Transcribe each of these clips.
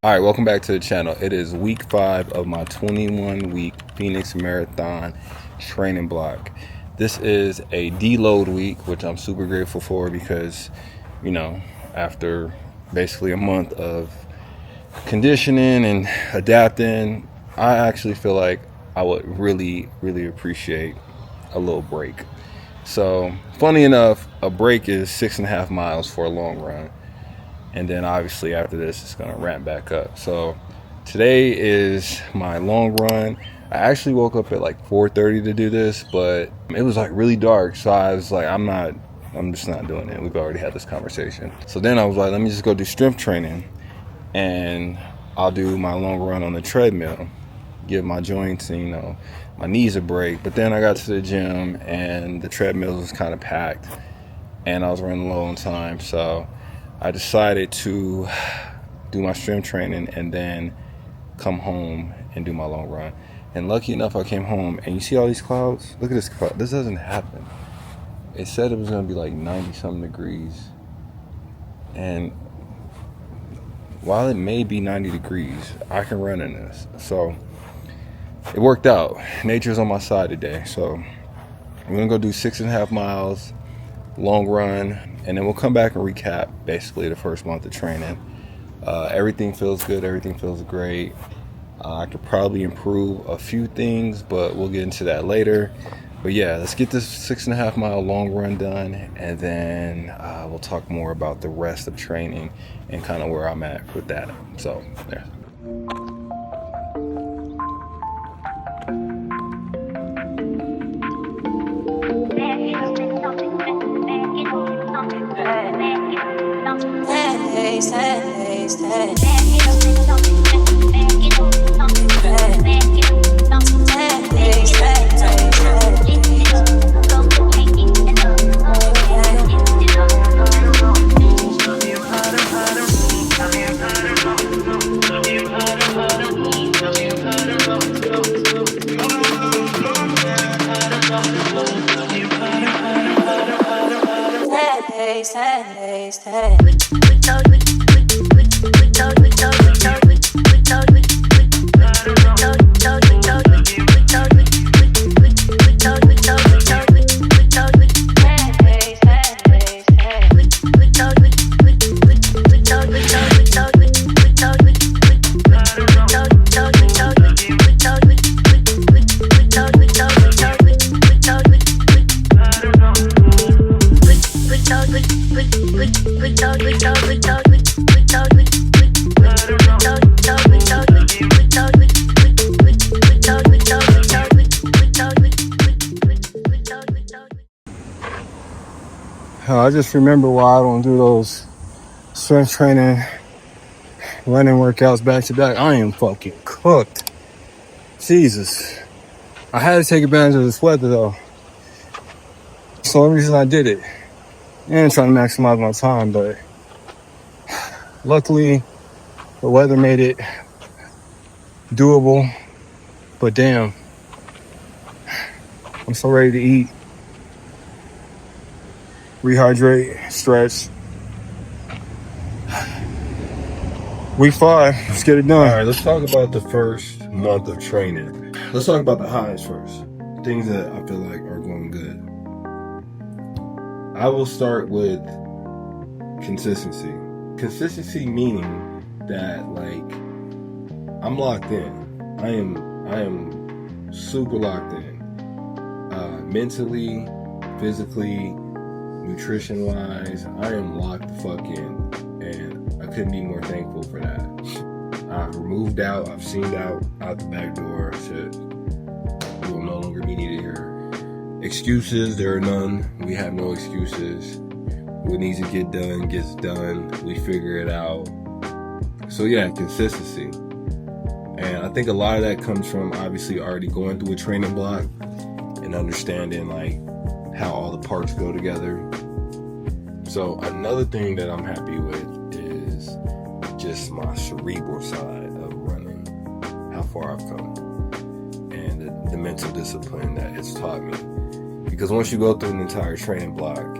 All right, welcome back to the channel. It is week 5 of my 21-week Phoenix Marathon training block. This is a deload week, which I'm super grateful for because, you know, after basically a month of conditioning and adapting, I actually feel like I would really appreciate a little break. So, funny enough, a break is 6.5 miles for a long run. And then obviously after this, it's going to ramp back up. So today is my long run. I actually woke up at like 4:30 to do this, but it was like really dark. So I was like, I'm just not doing it. We've already had this conversation. So then I was like, let me just go do strength training and I'll do my long run on the treadmill, give my joints, you know, my knees a break. But then I got to the gym and the treadmill was kind of packed and I was running low on time. So I decided to do my strength training and then come home and do my long run. And lucky enough, I came home and you see all these clouds? Look at this cloud. This doesn't happen. It said it was going to be like 90-something degrees. And while it may be 90 degrees, I can run in this. So it worked out. Nature's on my side today. So I'm going to go do 6.5 miles, long run, and then we'll come back and recap basically the first month of training. Everything feels good. Everything feels great. I could probably improve a few things, but we'll get into that later. But yeah, let's get this 6.5 mile long run done, and then we'll talk more about the rest of training and kind of where I'm at with that. So there. I just remember why I don't do those strength training, running workouts back to back. I am fucking cooked. Jesus. I had to take advantage of this weather though. That's the only reason I did it. And trying to maximize my time, but luckily the weather made it doable. But damn, I'm so ready to eat, rehydrate, stretch. Week 5, let's get it done. All right, let's talk about the first month of training. Let's talk about the highs first. Things that I feel like are going good. I will start with consistency. Consistency meaning that like I'm locked in. I am super locked in. Mentally, physically, nutrition wise, I am locked the fuck in, and I couldn't be more thankful for that. I've removed doubt, I've seen doubt out the back door. Shit, you will no longer be needed here. Excuses, there are none. We have no excuses. What needs to get done gets done. We figure it out. So yeah, consistency. And I think a lot of that comes from obviously already going through a training block and understanding like how all the parts go together. So another thing that I'm happy with is just my cerebral side of running, how far I've come, and the mental discipline that it's taught me. Because once you go through an entire training block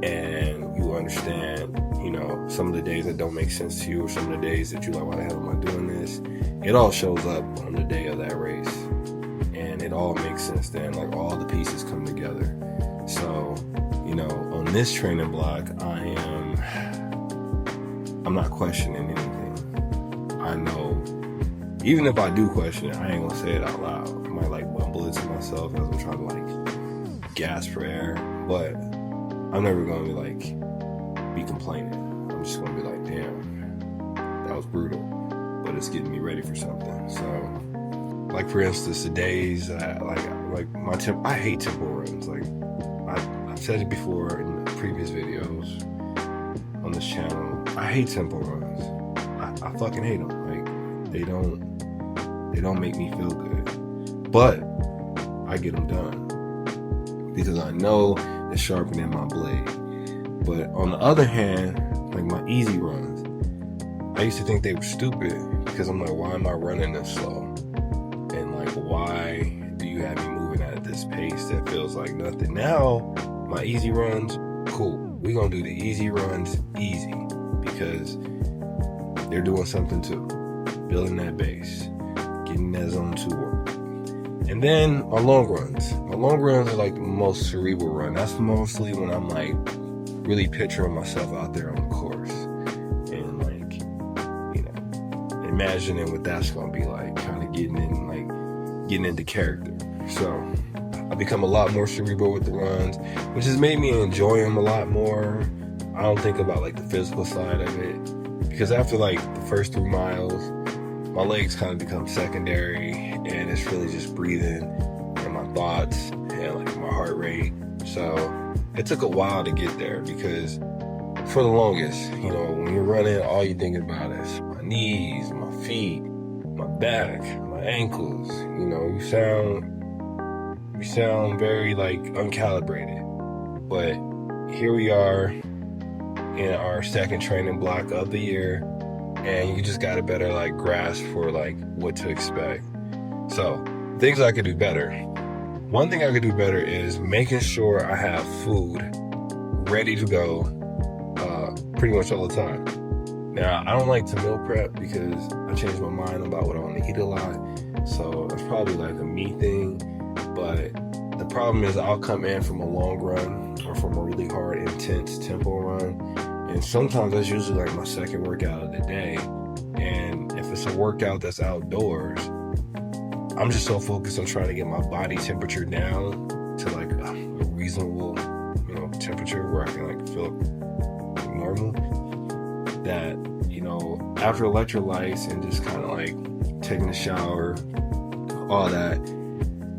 and you understand, you know, some of the days that don't make sense to you, or some of the days that you're like, why the hell am I doing this? It all shows up on the day of that race, and it all makes sense then. Like, all the pieces come together. So, you know, on this training block, I'm not questioning anything. I know, even if I do question it, I ain't gonna say it out loud. I might like mumble it to myself as I'm trying to like gasp for air, but I'm never gonna be like, be complaining. I'm just gonna be like, damn, that was brutal, but it's getting me ready for something. So, like, for instance, the days I hate tempo runs. Like, I've said it before in previous videos on this channel. I hate tempo runs. I fucking hate them. Like, they don't make me feel good, but I get them done because I know it's sharpening my blade. But on the other hand, like my easy runs, I used to think they were stupid because I'm like, why am I running this slow? And like, why do you have me moving at this pace that feels like nothing? Now, my easy runs, cool. We're gonna do the easy runs easy because they're doing something too. Building that base, getting that zone 2 work. And then my long runs are like the most cerebral run. That's mostly when I'm like really picturing myself out there on the course and like, you know, imagining what that's gonna be like, kind of getting into character. So I become a lot more cerebral with the runs, which has made me enjoy them a lot more. I don't think about like the physical side of it, because after like the first 3 miles, my legs kind of become secondary, and it's really just breathing and my thoughts and like my heart rate. So it took a while to get there, because for the longest, you know, when you're running, all you're thinking about is my knees, my feet, my back, my ankles. You know, you sound very like uncalibrated. But here we are in our second training block of the year, and you just got a better like grasp for like what to expect. So things I could do better. One thing I could do better is making sure I have food ready to go pretty much all the time. Now, I don't like to meal prep because I change my mind about what I want to eat a lot. So it's probably like a me thing. But the problem is I'll come in from a long run or from a really hard, intense tempo run. And sometimes that's usually like my second workout of the day. And if it's a workout that's outdoors, I'm just so focused on trying to get my body temperature down to like a reasonable, you know, temperature where I can like feel like normal, that, you know, after electrolytes and just kind of like taking a shower, all that,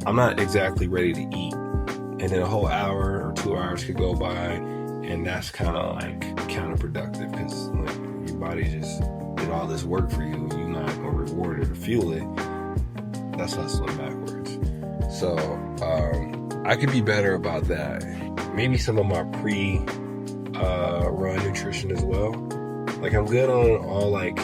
I'm not exactly ready to eat. And then a whole hour or 2 hours could go by, and that's kind of like counterproductive, because like your body just did all this work for you and you're not gonna reward it or fuel it. That's hustling backwards. So I could be better about that. Maybe some of my run nutrition as well. Like, I'm good on all like,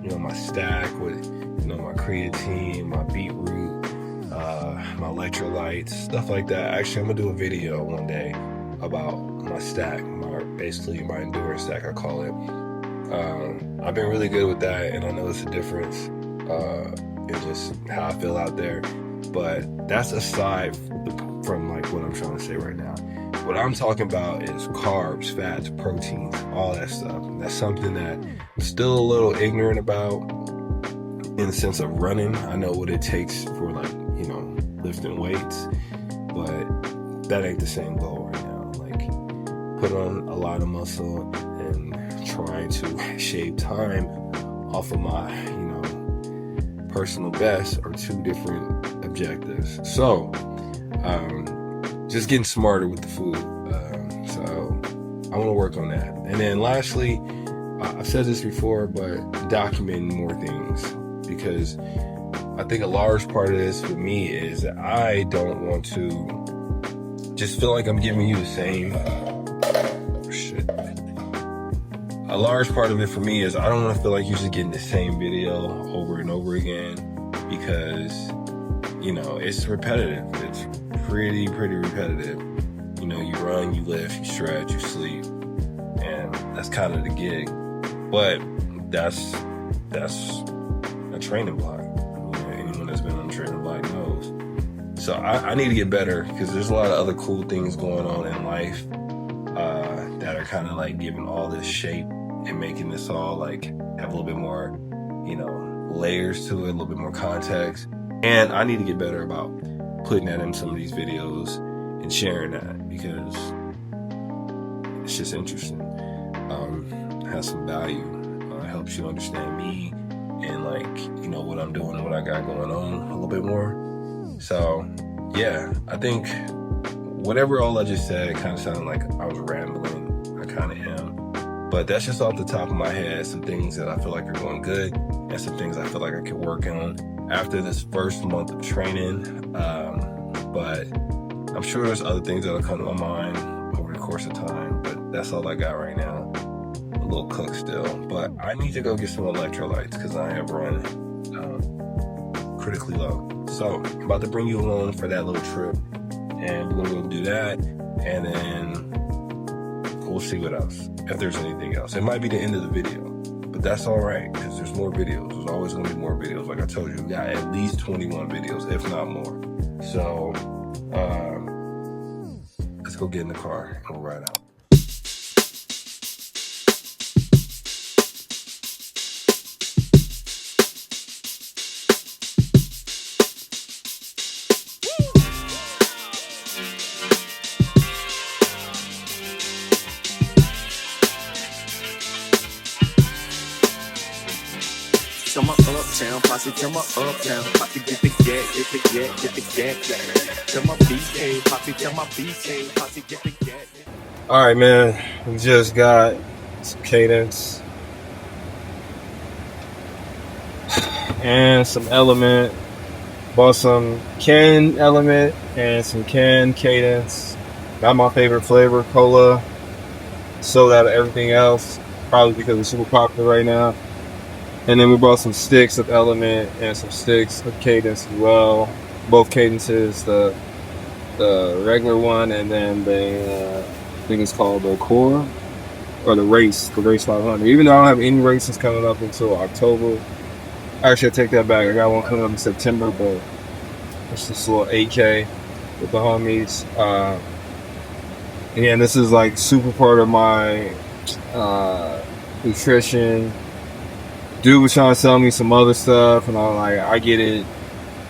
you know, my stack with, you know, my creatine, my beetroot, my electrolytes, stuff like that. Actually, I'm gonna do a video one day about my stack, basically my endurance stack, I call it. I've been really good with that, and I notice a difference in just how I feel out there. But that's aside from like what I'm trying to say right now. What I'm talking about is carbs, fats, proteins, all that stuff. And that's something that I'm still a little ignorant about in the sense of running. I know what it takes for like, you know, lifting weights, but that ain't the same goal right now. Like, put on a lot of muscle and trying to shave time off of my, you know, personal best are two different objectives. So, just getting smarter with the food. So I want to work on that. And then lastly, I've said this before, but documenting more things, because I think a large part of this for me is that I don't want to just feel like I'm giving you the same shit. A large part of it for me is I don't want to feel like you're just getting the same video over and over again, because, you know, it's repetitive. It's pretty repetitive. You know, you run, you lift, you stretch, you sleep, and That's kind of the gig. But that's a training block. Anyone that's been on a training block knows. So I need to get better because there's a lot of other cool things going on in life that are kind of like giving all this shape and making this all like have a little bit more, layers to it, a little bit more context. And I need to get better about putting that in some of these videos and sharing that because it's just interesting. Has some value. Helps you understand me and what I'm doing and what I got going on a little bit more. So yeah, I think whatever all I just said kind of sounded like I was rambling. I kind of am, but that's just off the top of my head. Some things that I feel like are going good and some things I feel like I could work on after this first month of training. But I'm sure there's other things that'll come to my mind over the course of time, but that's all I got right now. A little cook still, but I need to go get some electrolytes because I have run critically low. So I'm about to bring you along for that little trip, and we're gonna go do that, and then we'll see what else, if there's anything else. It might be the end of the video, but that's all right because there's more videos. There's always gonna be more videos. Like I told you, we got at least 21 videos, if not more. So let's go get in the car and we'll ride out. Tell my uptown posse, tell my uptown posse, get the gat. Tell my BK posse, tell my BK posse, get the gat. All right, man. We just got some cadence and some element. Bought some canned element and some canned cadence. Not my favorite flavor, cola. Sold out of everything else, probably because it's super popular right now. And then we bought some sticks of element and some sticks of cadence as well. Both cadences, the regular one and then the I think it's called the core or the race 500. Even though I don't have any races coming up until October. Actually, I take that back. I got one coming up in September, but it's just a little 8K with the homies. And this is like super part of my nutrition. Dude was trying to sell me some other stuff, and I'm like, I get it.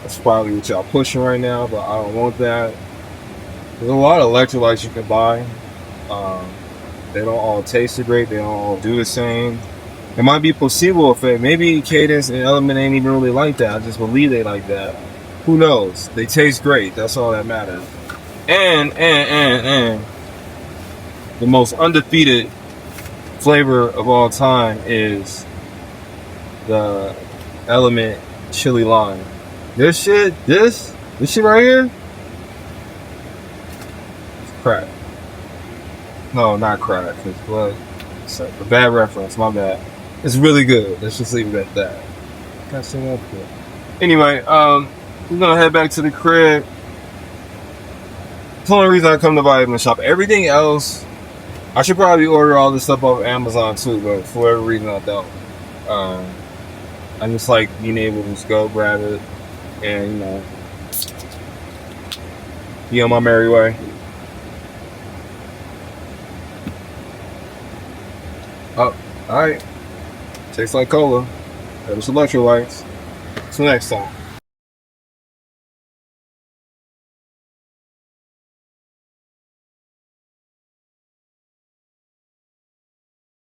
That's probably what y'all pushing right now, but I don't want that. There's a lot of electrolytes you can buy. They don't all taste great. They don't all do the same. It might be placebo effect. Maybe cadence and element ain't even really like that. I just believe they like that. Who knows? They taste great. That's all that matters. And the most undefeated flavor of all time is the element chili lime. This shit right here, it's crack. No, not crack. It's blood. It's a bad reference. My bad. It's really good. Let's just leave it at that. Got some up here. Anyway, we're gonna head back to the crib. It's the only reason I come to Vitamin Shoppe. Everything else, I should probably order all this stuff off Amazon too, but for whatever reason I don't. I just like being able to just go grab it and, be on my merry way. Oh, alright. Tastes like cola. That was electrolytes. Till next time.